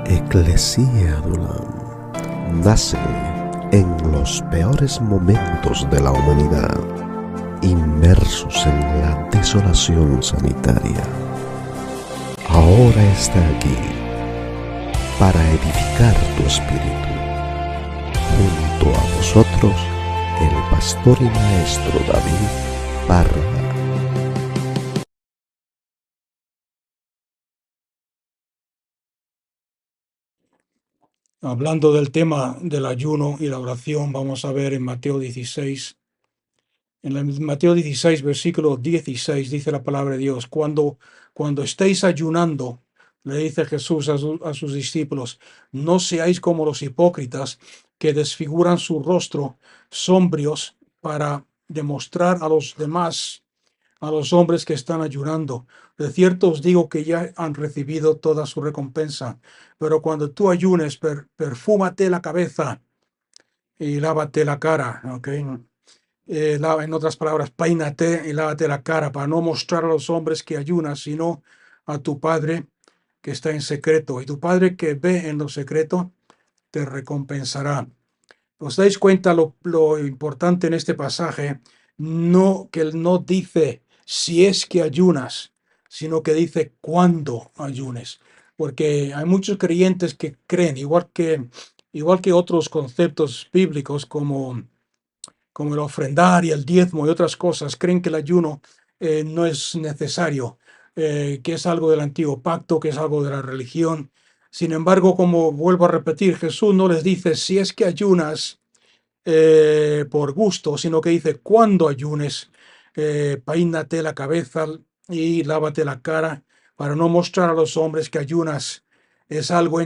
Eclesia Dulam nace en los peores momentos de la humanidad, inmersos en la desolación sanitaria. Ahora está aquí para edificar tu espíritu. Junto a vosotros, el pastor y maestro David Parra. Hablando del tema del ayuno y la oración, vamos a ver en Mateo 16. Mateo 16, versículo 16, dice la palabra de Dios: cuando estéis ayunando, le dice Jesús a sus discípulos, no seáis como los hipócritas que desfiguran su rostro sombrios para demostrar a los demás, a los hombres que están ayunando. De cierto os digo que ya han recibido toda su recompensa. Pero cuando tú ayunes, perfúmate la cabeza y lávate la cara, ¿ok? En otras palabras, peínate y lávate la cara para no mostrar a los hombres que ayunas, sino a tu Padre que está en secreto. Y tu Padre que ve en lo secreto te recompensará. ¿Os dais cuenta lo importante en este pasaje? No, que él no dice si es que ayunas, sino que dice cuándo ayunes. Porque hay muchos creyentes que creen, igual que otros conceptos bíblicos como el ofrendar y el diezmo y otras cosas, creen que el ayuno no es necesario, que es algo del antiguo pacto, que es algo de la religión. Sin embargo, como vuelvo a repetir, Jesús no les dice si es que ayunas por gusto, sino que dice cuando ayunes, peínate la cabeza y lávate la cara para no mostrar a los hombres que ayunas. Es algo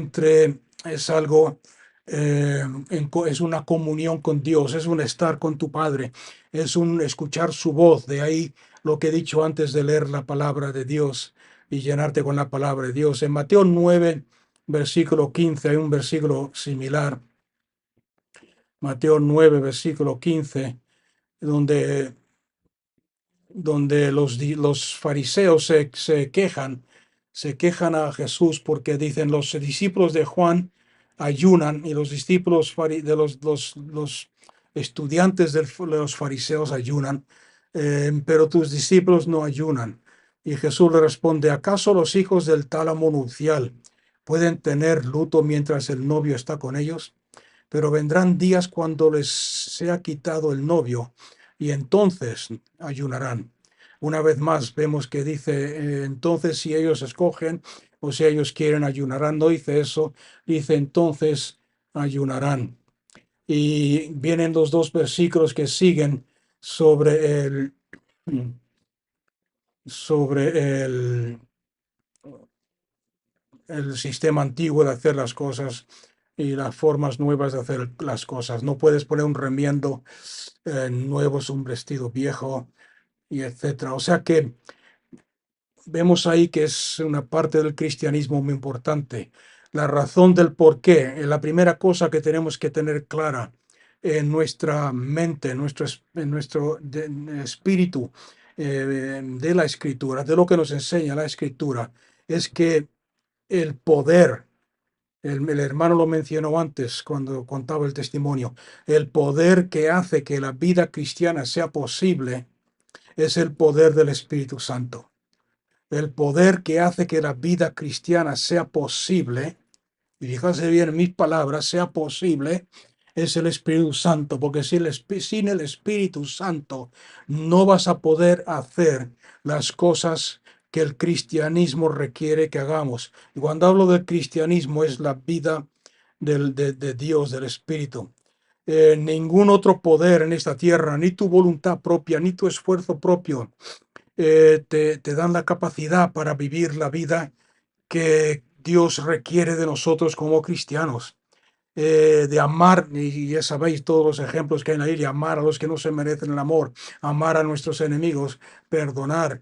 es una comunión con Dios, es un estar con tu Padre, es un escuchar su voz. De ahí lo que he dicho antes de leer la palabra de Dios y llenarte con la palabra de Dios. En Mateo 9, versículo 15, hay un versículo similar. Mateo 9, versículo 15, donde los fariseos se quejan a Jesús porque dicen los discípulos de Juan ayunan y los discípulos de los estudiantes de los fariseos ayunan, pero tus discípulos no ayunan. Y Jesús le responde: ¿acaso los hijos del tálamo nupcial pueden tener luto mientras el novio está con ellos? Pero vendrán días cuando les sea quitado el novio y entonces ayunarán. Una vez más vemos que dice, entonces si ellos escogen o si ellos quieren ayunarán. No dice eso, dice entonces ayunarán. Y vienen los dos versículos que siguen sobre el sistema antiguo de hacer las cosas y las formas nuevas de hacer las cosas. No puedes poner un remiendo nuevo, es un vestido viejo, y etcétera. O sea que vemos ahí que es una parte del cristianismo muy importante. La razón del por qué, la primera cosa que tenemos que tener clara en nuestra mente, en nuestro espíritu de la Escritura, de lo que nos enseña la Escritura, es que el poder, el hermano lo mencionó antes cuando contaba el testimonio, el poder que hace que la vida cristiana sea posible es el poder del Espíritu Santo. El poder que hace que la vida cristiana sea posible, y fíjense bien en mis palabras, sea posible, es el Espíritu Santo, porque sin el Espíritu Santo no vas a poder hacer las cosas que el cristianismo requiere que hagamos. Y cuando hablo del cristianismo es la vida de Dios, del Espíritu. Ningún otro poder en esta tierra, ni tu voluntad propia, ni tu esfuerzo propio, te dan la capacidad para vivir la vida que Dios requiere de nosotros como cristianos. De amar, y ya sabéis todos los ejemplos que hay ahí, de amar a los que no se merecen el amor, amar a nuestros enemigos, perdonar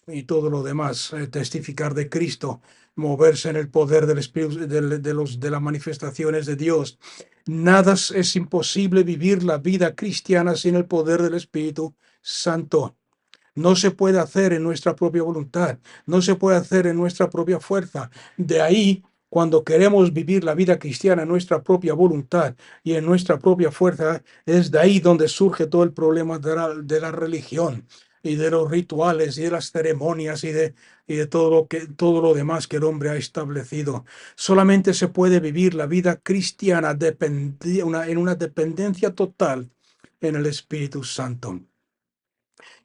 y todo lo demás, testificar de Cristo, moverse en el poder del Espíritu, de las manifestaciones de Dios. Nada es imposible vivir la vida cristiana sin el poder del Espíritu Santo. No se puede hacer en nuestra propia voluntad, no se puede hacer en nuestra propia fuerza. De ahí cuando queremos vivir la vida cristiana en nuestra propia voluntad y en nuestra propia fuerza, es de ahí donde surge todo el problema de la religión y de los rituales y de las ceremonias y de todo lo demás que el hombre ha establecido. Solamente se puede vivir la vida cristiana en una dependencia total en el Espíritu Santo.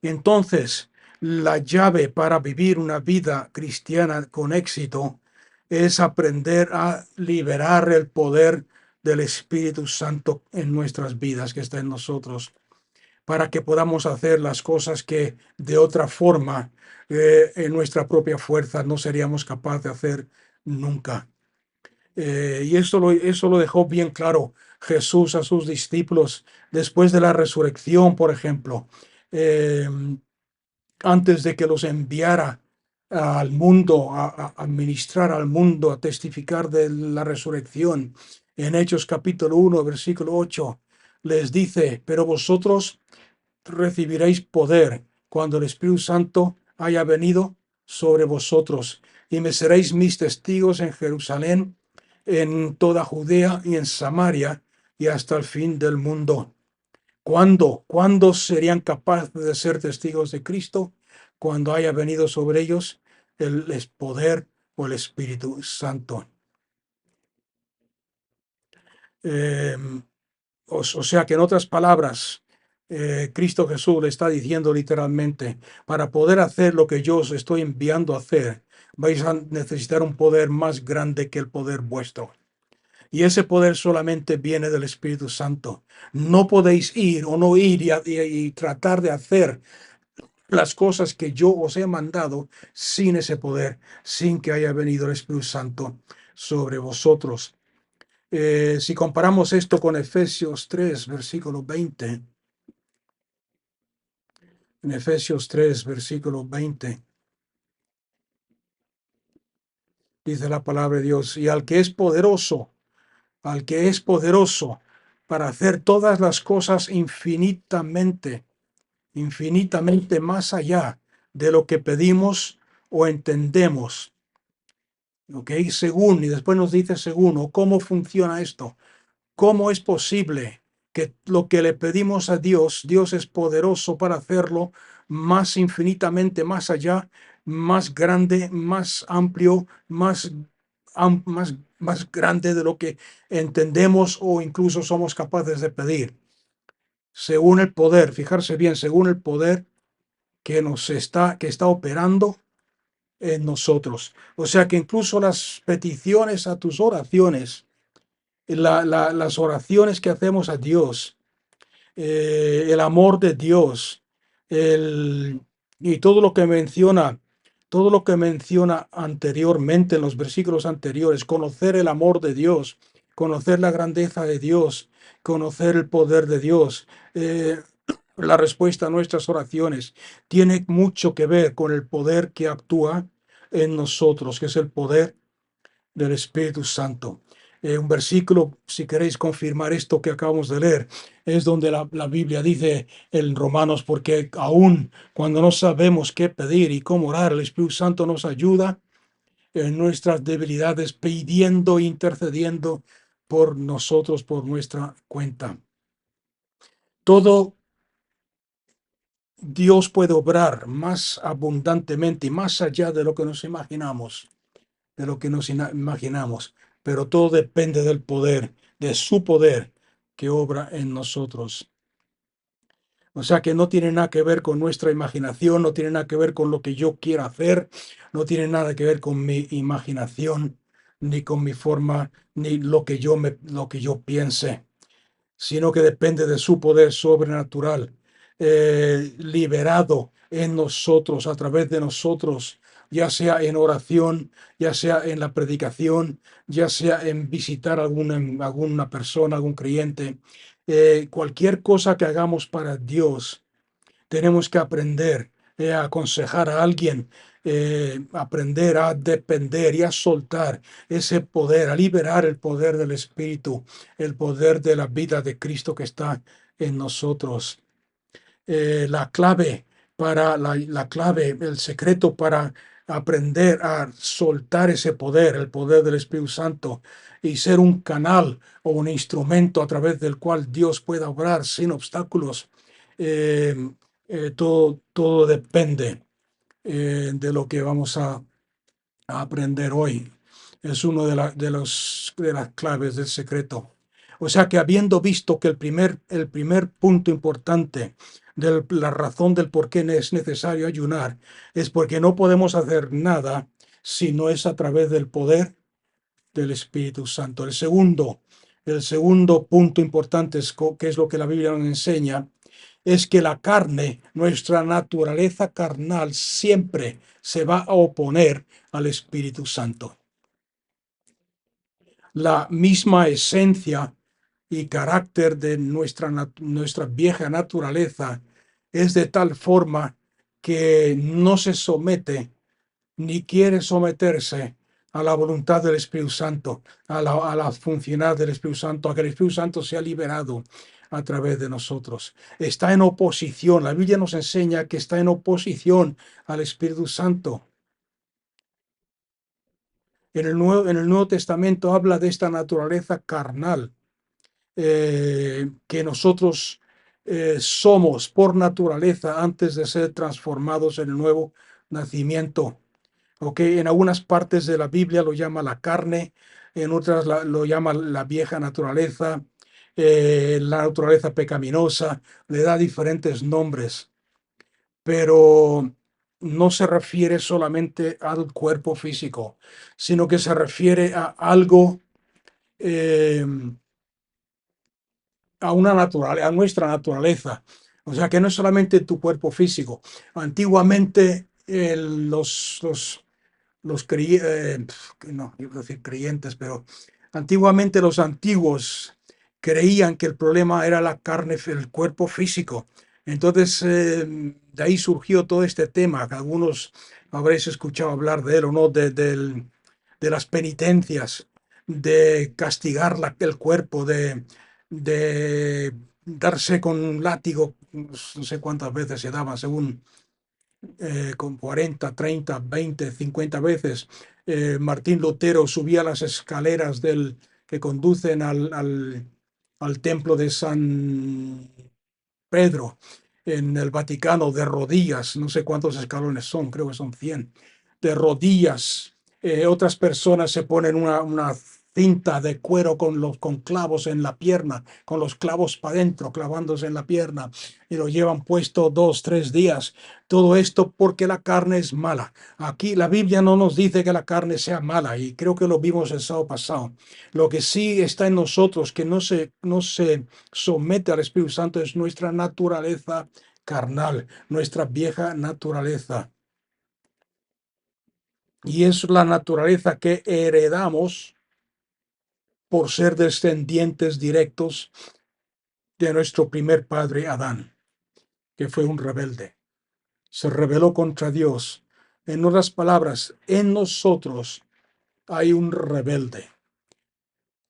Y entonces, la llave para vivir una vida cristiana con éxito es aprender a liberar el poder del Espíritu Santo en nuestras vidas, que está en nosotros, para que podamos hacer las cosas que de otra forma, en nuestra propia fuerza, no seríamos capaces de hacer nunca. Y eso lo dejó bien claro Jesús a sus discípulos después de la resurrección, por ejemplo. Eh, Antes de que los enviara al mundo, a ministrar al mundo, a testificar de la resurrección. En Hechos capítulo 1, versículo 8, les dice, pero vosotros recibiréis poder cuando el Espíritu Santo haya venido sobre vosotros, y me seréis mis testigos en Jerusalén, en toda Judea y en Samaria, y hasta el fin del mundo. ¿Cuándo serían capaces de ser testigos de Cristo? Cuando haya venido sobre ellos el poder o el Espíritu Santo. O sea que en otras palabras, Cristo Jesús le está diciendo literalmente, para poder hacer lo que yo os estoy enviando a hacer, vais a necesitar un poder más grande que el poder vuestro. Y ese poder solamente viene del Espíritu Santo. No podéis ir o no ir y tratar de hacer las cosas que yo os he mandado sin ese poder, sin que haya venido el Espíritu Santo sobre vosotros. Si comparamos esto con Efesios 3, versículo 20, en Efesios 3, versículo 20, dice la palabra de Dios, y al que es poderoso para hacer todas las cosas infinitamente más allá de lo que pedimos o entendemos. ¿Ok? Según, y después nos dice según, o cómo funciona esto. ¿Cómo es posible que lo que le pedimos a Dios, Dios es poderoso para hacerlo más infinitamente más allá, más grande, más amplio, más grande de lo que entendemos o incluso somos capaces de pedir? Según el poder, fijarse bien, según el poder que está operando en nosotros. O sea que incluso las peticiones a tus oraciones, las oraciones que hacemos a Dios, el amor de Dios, y todo lo que menciona anteriormente en los versículos anteriores, conocer el amor de Dios, conocer la grandeza de Dios, conocer el poder de Dios, la respuesta a nuestras oraciones, tiene mucho que ver con el poder que actúa en nosotros, que es el poder del Espíritu Santo. Un versículo, si queréis confirmar esto que acabamos de leer, es donde la Biblia dice en Romanos, porque aún cuando no sabemos qué pedir y cómo orar, el Espíritu Santo nos ayuda en nuestras debilidades, pidiendo e intercediendo por nosotros, por nuestra cuenta. Todo Dios puede obrar más abundantemente y más allá de lo que nos imaginamos, pero todo depende del poder, de su poder que obra en nosotros. O sea que no tiene nada que ver con nuestra imaginación, no tiene nada que ver con lo que yo quiera hacer, no tiene nada que ver con mi imaginación, ni con mi forma, ni lo que yo piense, sino que depende de su poder sobrenatural, liberado en nosotros, a través de nosotros, ya sea en oración, ya sea en la predicación, ya sea en visitar alguna persona, algún creyente. Cualquier cosa que hagamos para Dios, tenemos que aprender a aconsejar a alguien, aprender a depender y a soltar ese poder, a liberar el poder del Espíritu, el poder de la vida de Cristo que está en nosotros. La clave, el secreto para aprender a soltar ese poder, el poder del Espíritu Santo, y ser un canal o un instrumento a través del cual Dios pueda obrar sin obstáculos. Eh, todo depende de lo que vamos a aprender hoy. Es uno de las claves del secreto. O sea que habiendo visto que el primer punto importante de la razón del por qué es necesario ayunar es porque no podemos hacer nada si no es a través del poder del Espíritu Santo. El segundo punto importante, que es lo que la Biblia nos enseña, es que la carne, nuestra naturaleza carnal, siempre se va a oponer al Espíritu Santo. La misma esencia y carácter de nuestra vieja naturaleza es de tal forma que no se somete ni quiere someterse a la voluntad del Espíritu Santo, a la funcionar del Espíritu Santo, a que el Espíritu Santo sea liberado a través de nosotros. Está en oposición. La Biblia nos enseña que está en oposición al Espíritu Santo. En el Nuevo Testamento habla de esta naturaleza carnal que nosotros somos por naturaleza antes de ser transformados en el nuevo nacimiento. Okay, en algunas partes de la Biblia lo llama la carne, en otras lo llama la vieja naturaleza, la naturaleza pecaminosa, le da diferentes nombres, pero no se refiere solamente al cuerpo físico, sino que se refiere a algo, eh, a nuestra naturaleza. O sea, que no es solamente tu cuerpo físico. Antiguamente no, iba a decir creyentes, pero antiguamente los antiguos creían que el problema era la carne, el cuerpo físico. Entonces, de ahí surgió todo este tema, que algunos habréis escuchado hablar de él o no, de las penitencias, de castigar el cuerpo, de darse con un látigo, no sé cuántas veces se daban, según con 40, 30, 20, 50 veces. Martín Lutero subía las escaleras que conducen al templo de San Pedro en el Vaticano de rodillas, no sé cuántos escalones son, creo que son 100, de rodillas. Otras personas se ponen una cinta de cuero con clavos en la pierna, con los clavos para adentro, clavándose en la pierna, y lo llevan puesto 2, 3 días. Todo esto porque la carne es mala. Aquí la Biblia no nos dice que la carne sea mala, y creo que lo vimos el sábado pasado. Lo que sí está en nosotros, que no se somete al Espíritu Santo, es nuestra naturaleza carnal, nuestra vieja naturaleza. Y es la naturaleza que heredamos por ser descendientes directos de nuestro primer padre Adán, que fue un rebelde. Se rebeló contra Dios. En otras palabras, en nosotros hay un rebelde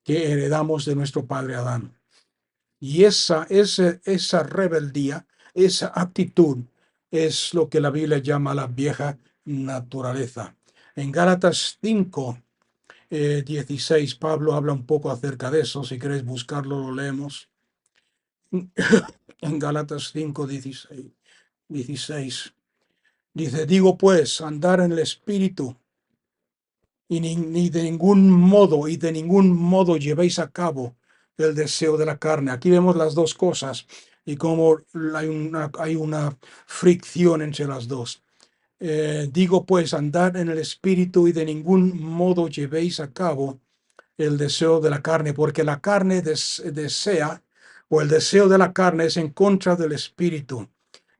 que heredamos de nuestro padre Adán. Y esa rebeldía, esa actitud, es lo que la Biblia llama la vieja naturaleza. En Gálatas 5, 16, Pablo habla un poco acerca de eso. Si queréis buscarlo, lo leemos. En Gálatas 5, 16. Dice, digo pues, andar en el Espíritu, y ni de ningún modo llevéis a cabo el deseo de la carne. Aquí vemos las dos cosas y cómo hay una fricción entre las dos. Digo pues, andar en el Espíritu y de ningún modo llevéis a cabo el deseo de la carne, porque la carne desea, o el deseo de la carne es en contra del Espíritu,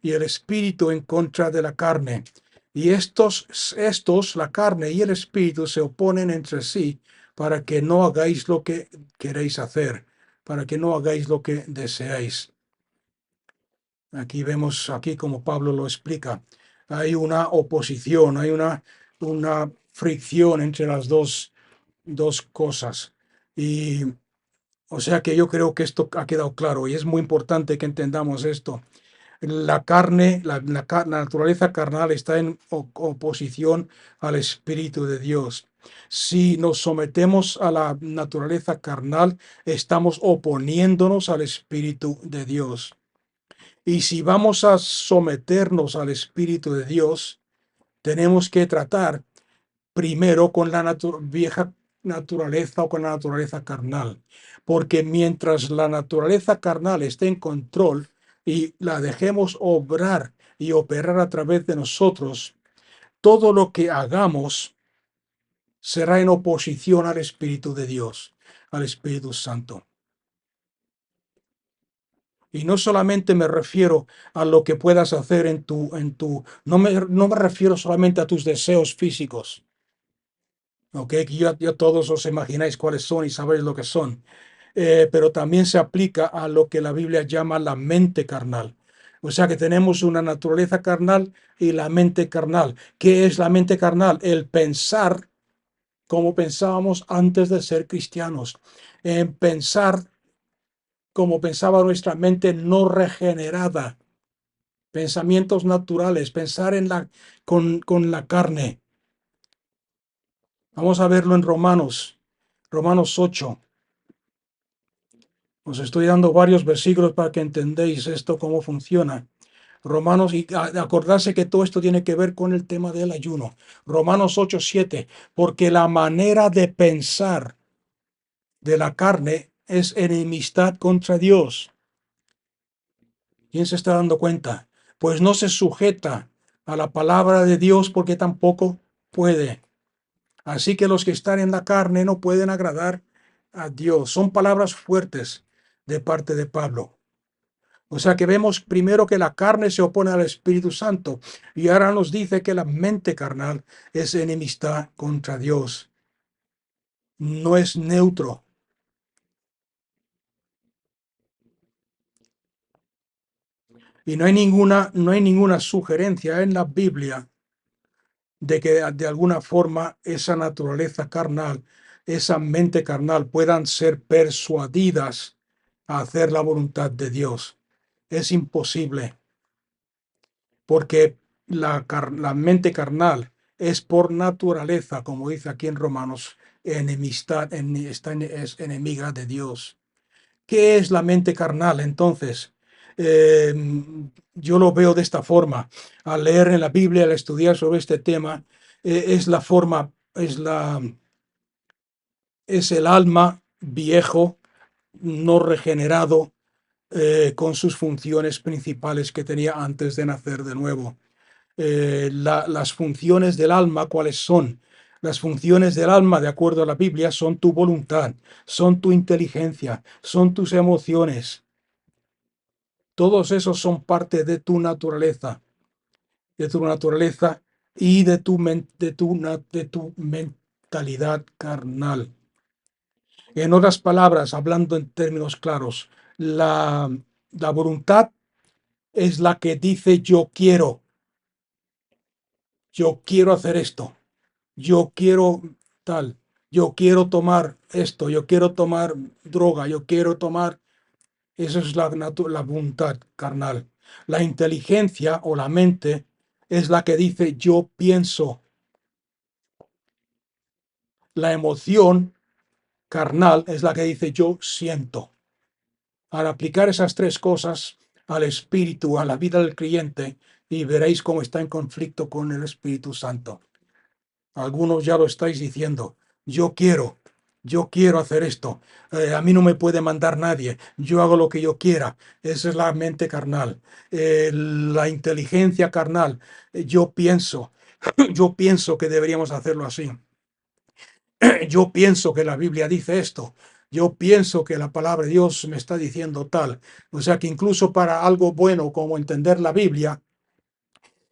y el Espíritu en contra de la carne. Y la carne y el Espíritu, se oponen entre sí para que no hagáis lo que queréis hacer, para que no hagáis lo que deseáis. Aquí vemos, aquí como Pablo lo explica, hay una oposición, hay una fricción entre las dos cosas. Y o sea que yo creo que esto ha quedado claro y es muy importante que entendamos esto. La carne, la naturaleza carnal está en oposición al Espíritu de Dios. Si nos sometemos a la naturaleza carnal, estamos oponiéndonos al Espíritu de Dios. Y si vamos a someternos al Espíritu de Dios, tenemos que tratar primero con la vieja naturaleza o con la naturaleza carnal, porque mientras la naturaleza carnal esté en control y la dejemos obrar y operar a través de nosotros, todo lo que hagamos será en oposición al Espíritu de Dios, al Espíritu Santo. Y no solamente me refiero a lo que puedas hacer no me refiero solamente a tus deseos físicos. Ok, que ya todos os imagináis cuáles son y sabéis lo que son. Pero también se aplica a lo que la Biblia llama la mente carnal. O sea que tenemos una naturaleza carnal y la mente carnal. ¿Qué es la mente carnal? El pensar como pensábamos antes de ser cristianos. En pensar como pensaba nuestra mente no regenerada. Pensamientos naturales, pensar con la carne. Vamos a verlo en Romanos 8. Os estoy dando varios versículos para que entendáis esto, cómo funciona. Romanos, y acordarse que todo esto tiene que ver con el tema del ayuno. Romanos 8:7, porque la manera de pensar de la carne es enemistad contra Dios. ¿Quién se está dando cuenta? Pues no se sujeta a la palabra de Dios porque tampoco puede. Así que los que están en la carne no pueden agradar a Dios. Son palabras fuertes de parte de Pablo. O sea que vemos primero que la carne se opone al Espíritu Santo y ahora nos dice que la mente carnal es enemistad contra Dios. No es neutro. Y no hay ninguna sugerencia en la Biblia de que de alguna forma esa naturaleza carnal, esa mente carnal puedan ser persuadidas a hacer la voluntad de Dios. Es imposible, porque la mente carnal es por naturaleza, como dice aquí en Romanos, enemistad, es enemiga de Dios. ¿Qué es la mente carnal entonces? Eh, yo lo veo de esta forma. Al leer en la Biblia, al estudiar sobre este tema, es la forma, es el alma viejo, no regenerado, con sus funciones principales que tenía antes de nacer de nuevo. Las funciones del alma, ¿cuáles son? Las funciones del alma, de acuerdo a la Biblia, son tu voluntad, son tu inteligencia, son tus emociones. Todos esos son parte de tu naturaleza y de tu mentalidad carnal. En otras palabras, hablando en términos claros, la voluntad es la que dice yo quiero hacer esto, yo quiero tal, yo quiero tomar esto, yo quiero tomar droga, yo quiero tomar. Esa es la voluntad carnal. La inteligencia o la mente es la que dice yo pienso. La emoción carnal es la que dice yo siento. Al aplicar esas tres cosas al espíritu, a la vida del creyente, y veréis cómo está en conflicto con el Espíritu Santo. Algunos ya lo estáis diciendo. Yo quiero hacer esto. A mí no me puede mandar nadie. Yo hago lo que yo quiera. Esa es la mente carnal. La inteligencia carnal. Yo pienso. Yo pienso que deberíamos hacerlo así. Yo pienso que la Biblia dice esto. Yo pienso que la palabra de Dios me está diciendo tal. O sea que incluso para algo bueno como entender la Biblia,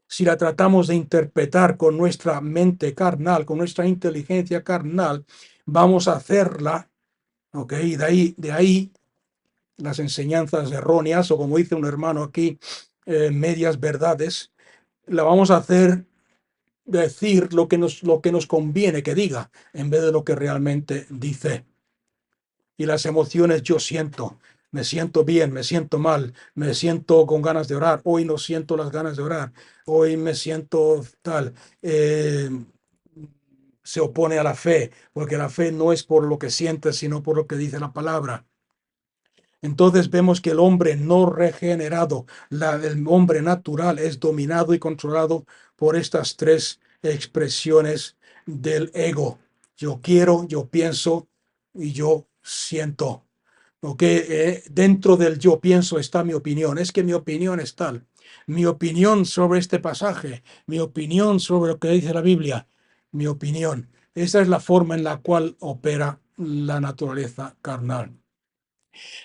si la tratamos de interpretar con nuestra mente carnal, con nuestra inteligencia carnal, vamos a hacerla, ¿ok? De ahí las enseñanzas erróneas, o como dice un hermano aquí, medias verdades, la vamos a hacer decir lo que nos conviene que diga, en vez de lo que realmente dice. Y las emociones yo siento. Me siento bien, me siento mal, me siento con ganas de orar, hoy no siento las ganas de orar, hoy me siento tal. Eh, Se opone a la fe, porque la fe no es por lo que sientes, sino por lo que dice la palabra. Entonces vemos que el hombre no regenerado, el hombre natural, es dominado y controlado por estas tres expresiones del ego. Yo quiero, yo pienso y yo siento. ¿Ok? Dentro del yo pienso está mi opinión. Es que mi opinión es tal. Mi opinión sobre este pasaje, mi opinión sobre lo que dice la Biblia, mi opinión. Esa es la forma en la cual opera la naturaleza carnal.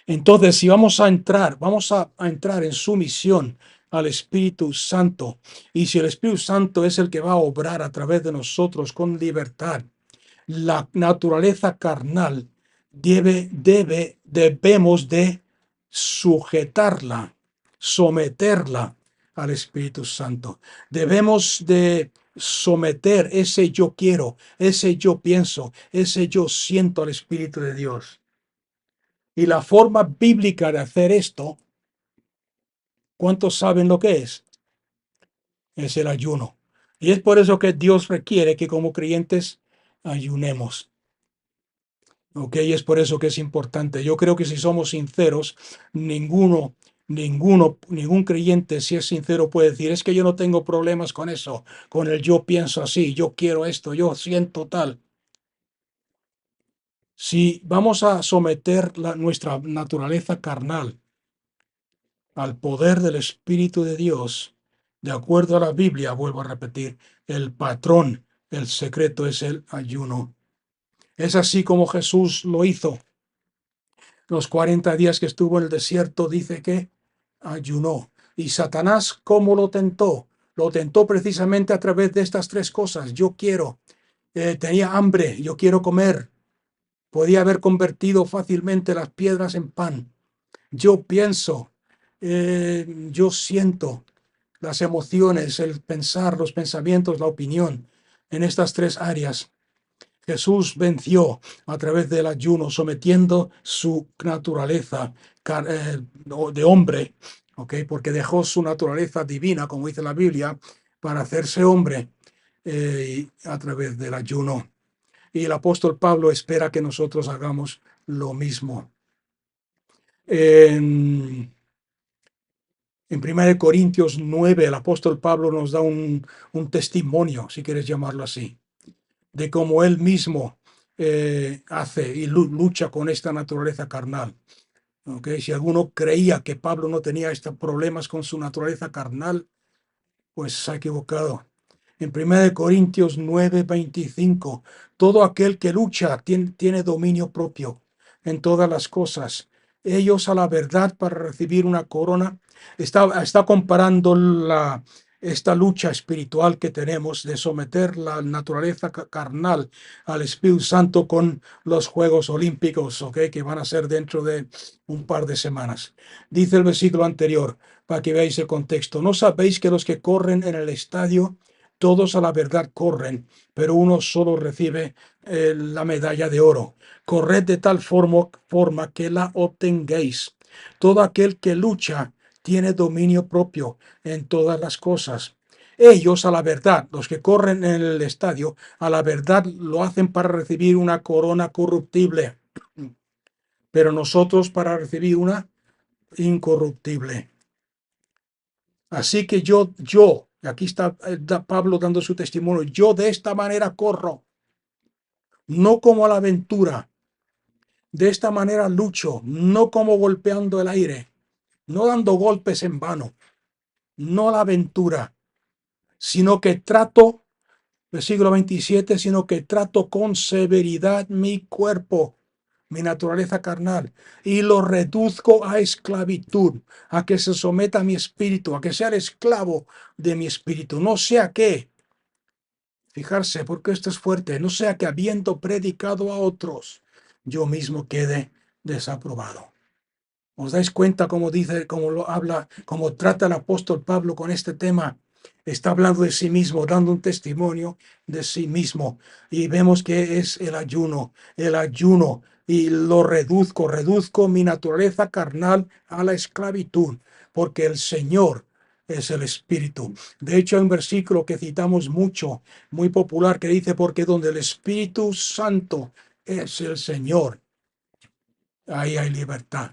Entonces, si vamos a entrar en sumisión al Espíritu Santo, y si el Espíritu Santo es el que va a obrar a través de nosotros con libertad, la naturaleza carnal debemos de sujetarla, someterla al Espíritu Santo. Debemos de someter ese yo quiero, ese yo pienso, ese yo siento al Espíritu de Dios. Y la forma bíblica de hacer esto, ¿cuántos saben lo que es? Es el ayuno. Y es por eso que Dios requiere que como creyentes ayunemos. ¿Ok? Y es por eso que es importante. Yo creo que si somos sinceros, ningún creyente, si es sincero, puede decir, es que yo no tengo problemas con eso, con el yo pienso así, yo quiero esto, yo siento tal. Si vamos a someter nuestra naturaleza carnal al poder del Espíritu de Dios, de acuerdo a la Biblia, vuelvo a repetir, el patrón, el secreto es el ayuno. Es así como Jesús lo hizo. Los 40 días que estuvo en el desierto, dice que ayunó. ¿Y Satanás cómo lo tentó? Lo tentó precisamente a través de estas tres cosas. Yo quiero, tenía hambre, yo quiero comer. Podía haber convertido fácilmente las piedras en pan. Yo pienso, yo siento las emociones, el pensar, los pensamientos, la opinión. En estas tres áreas, Jesús venció a través del ayuno, sometiendo su naturaleza de hombre, ¿ok? Porque dejó su naturaleza divina, como dice la Biblia, para hacerse hombre a través del ayuno. Y el apóstol Pablo espera que nosotros hagamos lo mismo. En 1 Corintios 9, el apóstol Pablo nos da un testimonio, si quieres llamarlo así, de cómo él mismo hace y lucha con esta naturaleza carnal. ¿Okay? Si alguno creía que Pablo no tenía estos problemas con su naturaleza carnal, pues se ha equivocado. En 1 Corintios 9:25, todo aquel que lucha tiene dominio propio en todas las cosas. Ellos a la verdad para recibir una corona. Está comparando esta lucha espiritual que tenemos de someter la naturaleza carnal al Espíritu Santo con los Juegos Olímpicos, ¿okay? Que van a ser dentro de un par de semanas. Dice el versículo anterior, para que veáis el contexto. ¿No sabéis que los que corren en el estadio, todos a la verdad corren, pero uno solo recibe la medalla de oro? Corred de tal forma que la obtengáis. Todo aquel que lucha tiene dominio propio en todas las cosas. Ellos a la verdad, los que corren en el estadio, a la verdad lo hacen para recibir una corona corruptible, pero nosotros para recibir una incorruptible. Así que aquí está Pablo dando su testimonio, yo de esta manera corro, no como a la aventura, de esta manera lucho, no como golpeando el aire, no dando golpes en vano, no la aventura, sino que trato, versículo 27, sino que trato con severidad mi cuerpo, mi naturaleza carnal, y lo reduzco a esclavitud, a que se someta a mi espíritu, a que sea el esclavo de mi espíritu, no sea que, fijarse, porque esto es fuerte, no sea que habiendo predicado a otros, yo mismo quede desaprobado. ¿Os dais cuenta cómo dice, cómo lo habla, cómo trata el apóstol Pablo con este tema? Está hablando de sí mismo, dando un testimonio de sí mismo. Y vemos que es el ayuno, y lo reduzco mi naturaleza carnal a la esclavitud, porque el Señor es el Espíritu. De hecho, hay un versículo que citamos mucho, muy popular, que dice, porque donde el Espíritu Santo es el Señor, ahí hay libertad.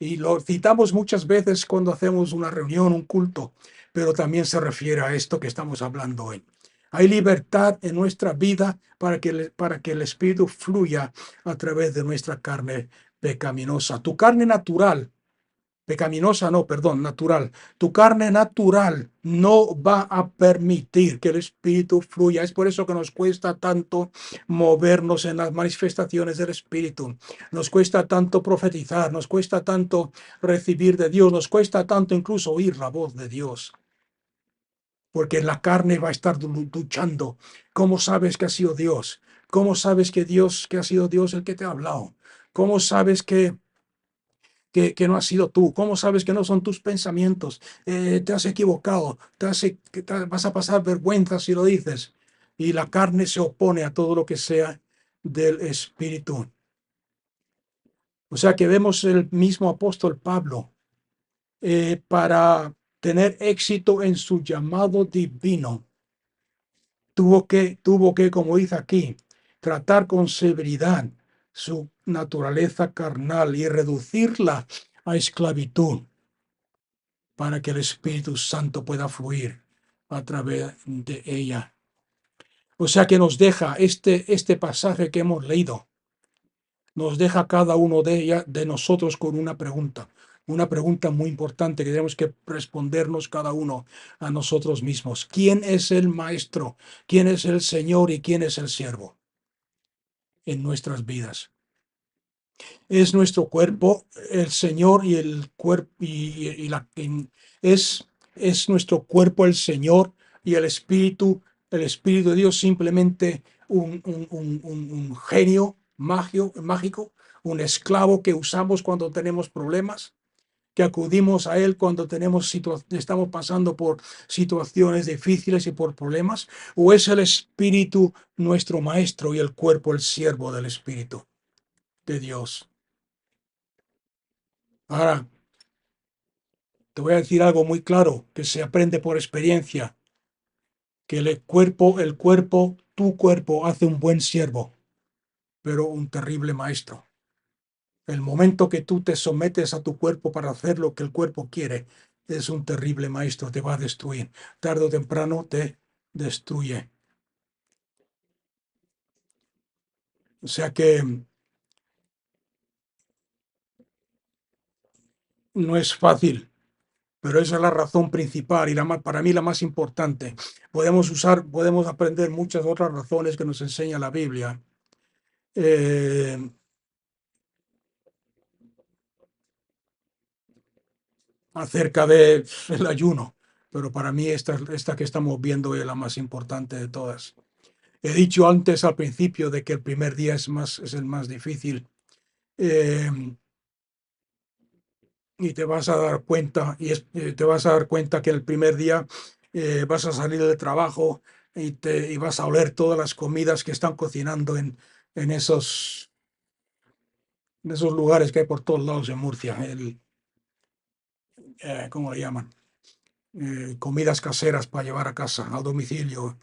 Y lo citamos muchas veces cuando hacemos una reunión, un culto, pero también se refiere a esto que estamos hablando hoy. Hay libertad en nuestra vida para que el Espíritu fluya a través de nuestra carne pecaminosa. Tu carne natural, pecaminosa no, perdón, natural. Tu carne natural no va a permitir que el Espíritu fluya. Es por eso que nos cuesta tanto movernos en las manifestaciones del Espíritu. Nos cuesta tanto profetizar, nos cuesta tanto recibir de Dios, nos cuesta tanto incluso oír la voz de Dios. Porque la carne va a estar luchando. ¿Cómo sabes que ha sido Dios? ¿Cómo sabes que ha sido Dios el que te ha hablado? ¿Cómo sabes que no has sido tú? ¿Cómo sabes que no son tus pensamientos? Te has equivocado, vas a pasar vergüenza si lo dices. Y la carne se opone a todo lo que sea del Espíritu. O sea que vemos el mismo apóstol Pablo para tener éxito en su llamado divino. Tuvo que, como dice aquí, tratar con severidad su naturaleza carnal y reducirla a esclavitud, para que el Espíritu Santo pueda fluir a través de ella. O sea que nos deja este pasaje que hemos leído, nos deja cada uno de nosotros con una pregunta muy importante que tenemos que respondernos cada uno a nosotros mismos. ¿Quién es el Maestro? ¿Quién es el Señor y quién es el siervo en nuestras vidas? Es nuestro cuerpo, el Señor y el cuerpo es nuestro cuerpo el Señor y el Espíritu de Dios simplemente un genio mágico, un esclavo que usamos cuando tenemos problemas, que acudimos a Él cuando estamos pasando por situaciones difíciles y por problemas, o es el Espíritu nuestro Maestro y el cuerpo el siervo del Espíritu de Dios. Ahora, te voy a decir algo muy claro que se aprende por experiencia, que tu cuerpo hace un buen siervo, pero un terrible maestro. El momento que tú te sometes a tu cuerpo para hacer lo que el cuerpo quiere, es un terrible maestro, te va a destruir. Tarde o temprano te destruye. O sea que no es fácil, pero esa es la razón principal y para mí la más importante. Podemos aprender muchas otras razones que nos enseña la Biblia. eh, Acerca del ayuno, pero para mí esta que estamos viendo es la más importante de todas. He dicho antes al principio de que el primer día es el más difícil, eh, y te vas a dar cuenta, te vas a dar cuenta que el primer día vas a salir del trabajo y vas a oler todas las comidas que están cocinando en esos lugares que hay por todos lados en Murcia, ¿cómo le llaman? Comidas caseras para llevar a casa, al domicilio.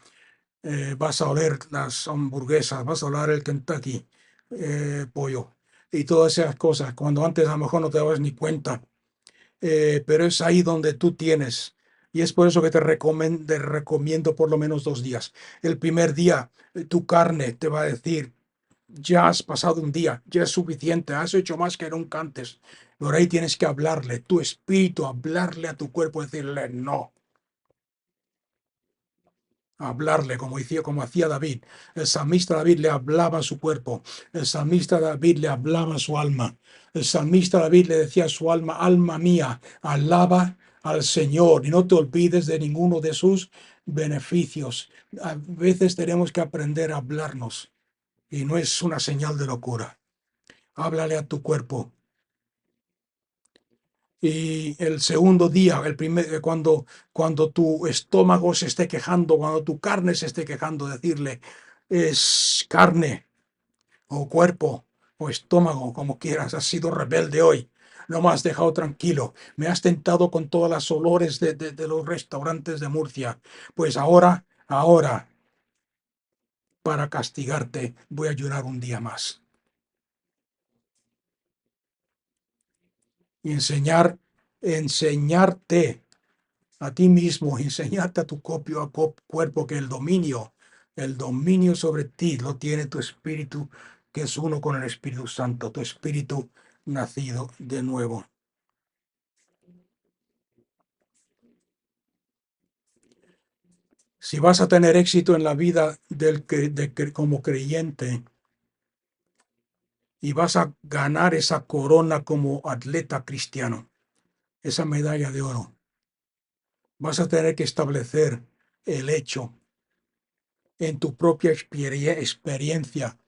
Vas a oler las hamburguesas, vas a oler el Kentucky pollo y todas esas cosas, cuando antes a lo mejor no te dabas ni cuenta, pero es ahí donde tú tienes. Y es por eso que te recomiendo por lo menos 2 días. El primer día, tu carne te va a decir, ya has pasado un día, ya es suficiente, has hecho más que nunca antes. Pero ahí tienes que hablarle, tu espíritu, hablarle a tu cuerpo, decirle no. Hablarle como hacía David. El salmista David le hablaba a su cuerpo. El salmista David le hablaba a su alma. El salmista David le decía a su alma, alma mía, alaba al Señor y no te olvides de ninguno de sus beneficios. A veces tenemos que aprender a hablarnos y no es una señal de locura. Háblale a tu cuerpo. Y el segundo día, cuando tu estómago se esté quejando, cuando tu carne se esté quejando, decirle, es carne o cuerpo o estómago, como quieras, has sido rebelde hoy. No me has dejado tranquilo. Me has tentado con todas las olores de los restaurantes de Murcia. Pues ahora, para castigarte, voy a ayunar un día más. Y enseñarte a ti mismo, enseñarte a tu propio cuerpo que el dominio sobre ti lo tiene tu espíritu, que es uno con el Espíritu Santo, tu espíritu nacido de nuevo. Si vas a tener éxito en la vida como creyente y vas a ganar esa corona como atleta cristiano, esa medalla de oro, vas a tener que establecer el hecho en tu propia experiencia,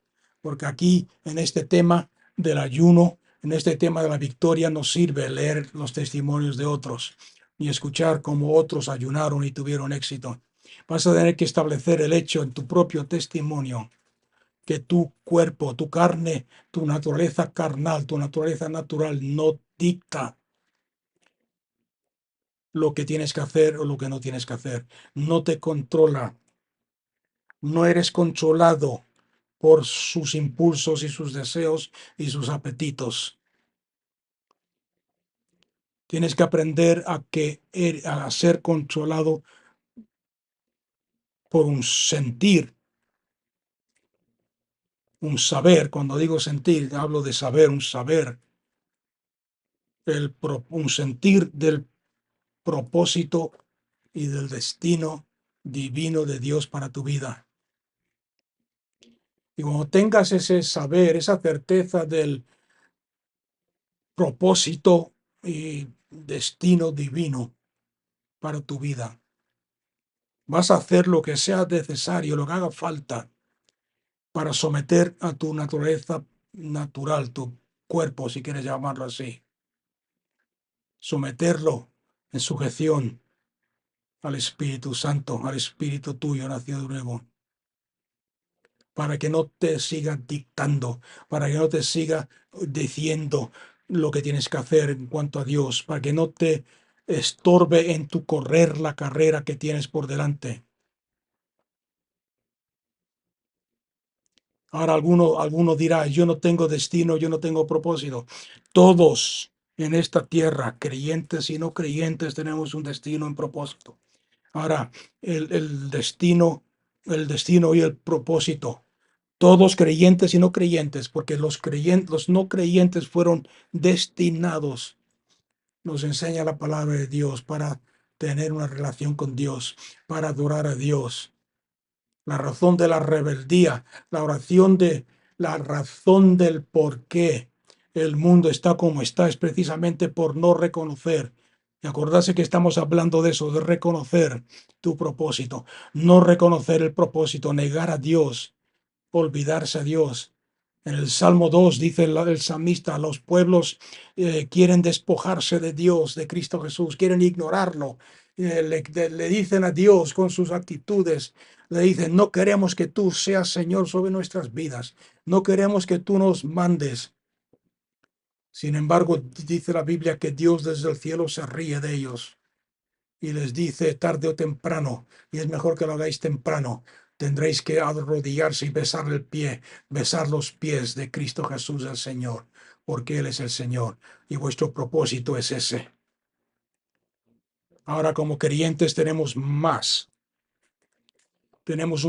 porque aquí en este tema del ayuno, en este tema de la victoria, no sirve leer los testimonios de otros ni escuchar cómo otros ayunaron y tuvieron éxito. Vas a tener que establecer el hecho en tu propio testimonio que tu cuerpo, tu carne, tu naturaleza carnal, tu naturaleza natural no dicta lo que tienes que hacer o lo que no tienes que hacer. No te controla. No eres controlado por sus impulsos y sus deseos y sus apetitos. Tienes que aprender a ser controlado por un sentir, un saber. Cuando digo sentir, hablo de saber, un saber, un sentir del propósito y del destino divino de Dios para tu vida. Y cuando tengas ese saber, esa certeza del propósito y destino divino para tu vida, vas a hacer lo que sea necesario, lo que haga falta para someter a tu naturaleza natural, tu cuerpo, si quieres llamarlo así, someterlo en sujeción al Espíritu Santo, al Espíritu tuyo nacido de nuevo, para que no te siga dictando, para que no te siga diciendo lo que tienes que hacer en cuanto a Dios, para que no te estorbe en tu correr la carrera que tienes por delante. Ahora alguno dirá, yo no tengo destino, yo no tengo propósito. Todos en esta tierra, creyentes y no creyentes, tenemos un destino y un propósito. Ahora, el destino y el propósito. Todos creyentes y no creyentes, porque los no creyentes fueron destinados, nos enseña la palabra de Dios, para tener una relación con Dios, para adorar a Dios. La razón de la rebeldía, la razón del por qué el mundo está como está es precisamente por no reconocer. Y acordarse que estamos hablando de eso, de reconocer tu propósito, no reconocer el propósito, negar a Dios, olvidarse a Dios. En el Salmo 2 dice el salmista, los pueblos quieren despojarse de Dios, de Cristo Jesús, quieren ignorarlo. Le dicen a Dios con sus actitudes, le dicen, no queremos que tú seas Señor sobre nuestras vidas, no queremos que tú nos mandes. Sin embargo, dice la Biblia que Dios desde el cielo se ríe de ellos y les dice tarde o temprano, y es mejor que lo hagáis temprano, tendréis que arrodillarse y besar el pie, besar los pies de Cristo Jesús el Señor, porque Él es el Señor y vuestro propósito es ese. Ahora como creyentes tenemos un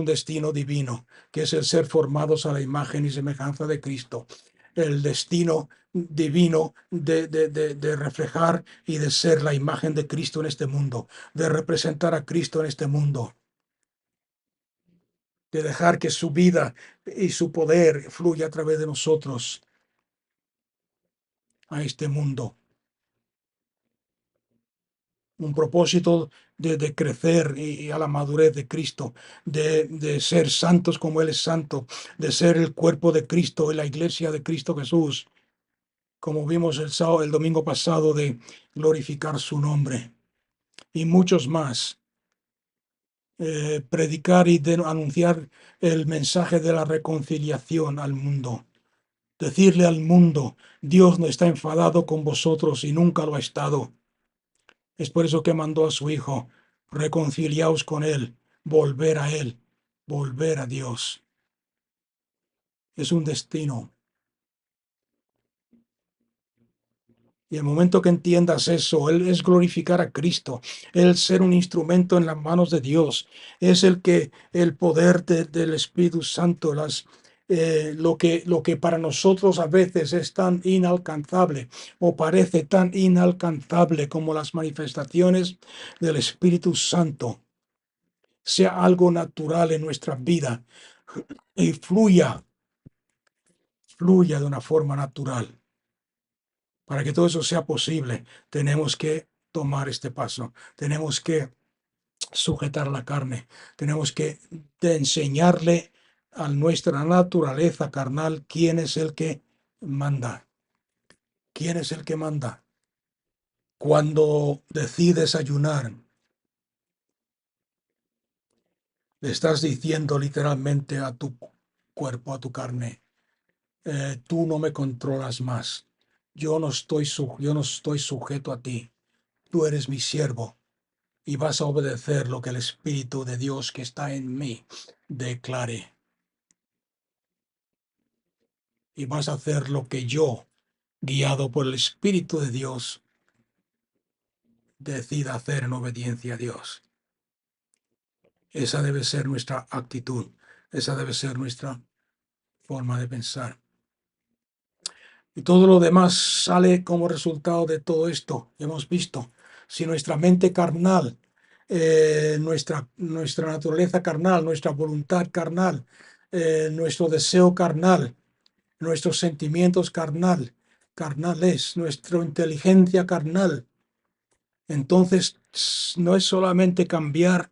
destino divino, que es el ser formados a la imagen y semejanza de Cristo. El destino divino de reflejar y de ser la imagen de Cristo en este mundo, de representar a Cristo en este mundo, de dejar que su vida y su poder fluya a través de nosotros a este mundo. Un propósito de crecer y a la madurez de Cristo, de ser santos como Él es santo, de ser el cuerpo de Cristo y la iglesia de Cristo Jesús. como vimos el domingo pasado, de glorificar su nombre, y muchos más. Predicar y anunciar el mensaje de la reconciliación al mundo. Decirle al mundo, Dios no está enfadado con vosotros y nunca lo ha estado. Es por eso que mandó a su Hijo, reconciliaos con Él, volver a Él, volver a Dios. Es un destino. Y el momento que entiendas eso, Él es glorificar a Cristo, el ser un instrumento en las manos de Dios, es el poder del Espíritu Santo, lo que para nosotros a veces es tan inalcanzable o parece tan inalcanzable como las manifestaciones del Espíritu Santo, sea algo natural en nuestra vida y fluya de una forma natural. Para que todo eso sea posible, tenemos que tomar este paso, tenemos que sujetar la carne, tenemos que enseñarle a nuestra naturaleza carnal quién es el que manda, quién es el que manda. Cuando decides ayunar, le estás diciendo literalmente a tu cuerpo, a tu carne, tú no me controlas más, yo no estoy sujeto a ti, tú eres mi siervo. Y vas a obedecer lo que el Espíritu de Dios que está en mí declare. Y vas a hacer lo que yo, guiado por el Espíritu de Dios, decida hacer en obediencia a Dios. Esa debe ser nuestra actitud. Esa debe ser nuestra forma de pensar. Y todo lo demás sale como resultado de todo esto. Hemos visto, si nuestra mente carnal, nuestra naturaleza carnal, nuestra voluntad carnal, nuestro deseo carnal, nuestros sentimientos carnales, nuestra inteligencia carnal, entonces no es solamente cambiar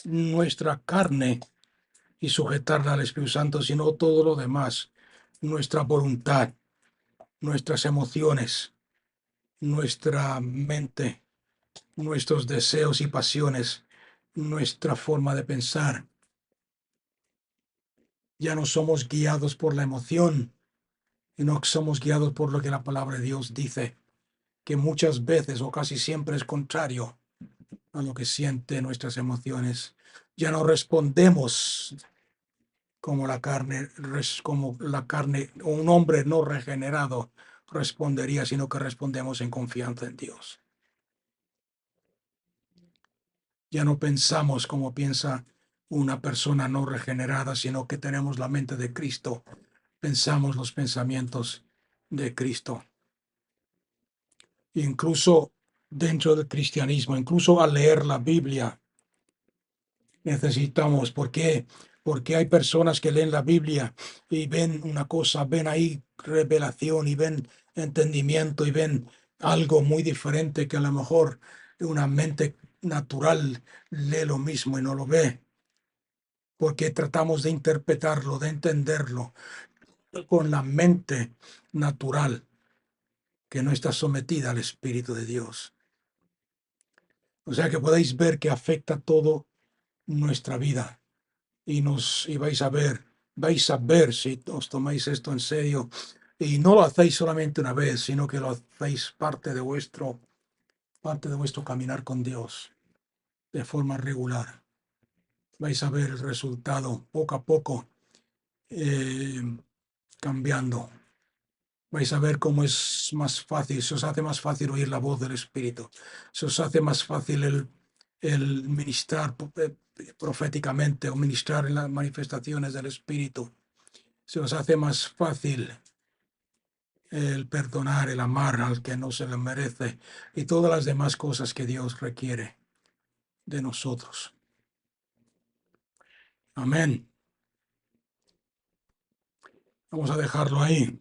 nuestra carne y sujetarla al Espíritu Santo, sino todo lo demás, nuestra voluntad, nuestras emociones, nuestra mente, nuestros deseos y pasiones, nuestra forma de pensar. Ya no somos guiados por la emoción, y no somos guiados por lo que la palabra de Dios dice, que muchas veces o casi siempre es contrario a lo que sienten nuestras emociones. Ya no respondemos como la carne, o un hombre no regenerado respondería, sino que respondemos en confianza en Dios. Ya no pensamos como piensa una persona no regenerada, sino que tenemos la mente de Cristo. Pensamos los pensamientos de Cristo. Incluso dentro del cristianismo, incluso al leer la Biblia, necesitamos. ¿Por qué? Porque hay personas que leen la Biblia y ven una cosa, ven ahí revelación y ven entendimiento y ven algo muy diferente que a lo mejor una mente natural lee lo mismo y no lo ve. Porque tratamos de interpretarlo, de entenderlo con la mente natural que no está sometida al Espíritu de Dios. O sea que podéis ver que afecta todo nuestra vida. Y vais a ver si os tomáis esto en serio y no lo hacéis solamente una vez, sino que lo hacéis parte de vuestro caminar con Dios de forma regular. Vais a ver el resultado poco a poco cambiando. Vais a ver cómo es más fácil, se os hace más fácil oír la voz del Espíritu, se os hace más fácil el ministrar proféticamente o ministrar en las manifestaciones del Espíritu. Se os hace más fácil el perdonar, el amar al que no se lo merece y todas las demás cosas que Dios requiere de nosotros. Amén. Vamos a dejarlo ahí.